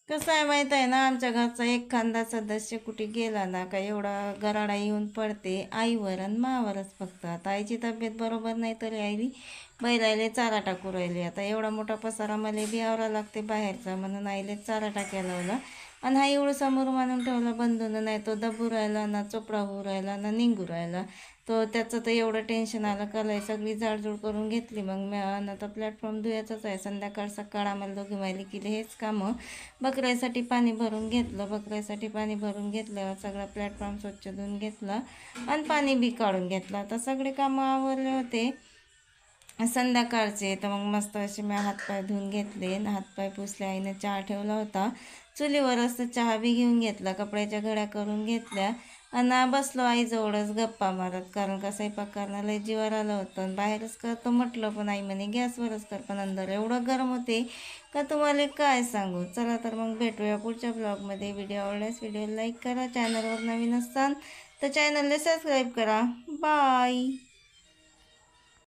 कसं आहे माहीत आहे ना, आमच्या घरचा एखादा सदस्य कुठे गेला ना का एवढा गराडा येऊन पडते आईवर आणि मावरच फक्त. आता आईची तब्येत बरोबर नाही तरी आईली बैलायले चारा टाकू राहिली. आता एवढा मोठा पसारा मला बी आवरा लागते बाहेरचा, म्हणून आईले चारा टाकायला लावला. आणि हा एवढं समोर मानून ठेवला बंधून, नाही तो दबू राहिला ना चोपडा होऊ राहिला ना निघू राहिला. तो त्याचं तर एवढं टेन्शन आलं, कलाई सगळी जाडजूड करून घेतली. मग मी आता प्लॅटफॉर्म धुयाचाच आहे, संध्याकाळ सकाळ आम्हाला दोघी माहिली केली हेच कामं. बकऱ्यासाठी पाणी भरून घेतलं, बकऱ्यासाठी पाणी भरून घेतल्यावर सगळा प्लॅटफॉर्म स्वच्छ धुवून घेतला आणि पाणी बी काढून घेतलं. आता सगळे कामं आवरले होते संध्याकाळचे, तर मग मस्त असे मी हातपाय धुवून घेतले, हातपाय पुसले. आईने चहा ठेवला होता चुलीवरच, तर चहा बी घेऊन घेतला, कपड्याच्या घड्या करून घेतल्या आणि बसलो आईजवळच गप्पा मारत. कारण का स्वयंपाक करण्याला जीवावर आलं होतं, बाहेरच करतो म्हटलं, पण आई म्हणे गॅसवरच कर, पण अंदर एवढं गरम होते का तुम्हाला काय सांगू. चला तर मग भेटूया पुढच्या ब्लॉगमध्ये. व्हिडिओ आवडल्यास व्हिडिओ लाईक करा, चॅनलवर नवीन असताल तर चॅनलला सबस्क्राईब करा. बाय.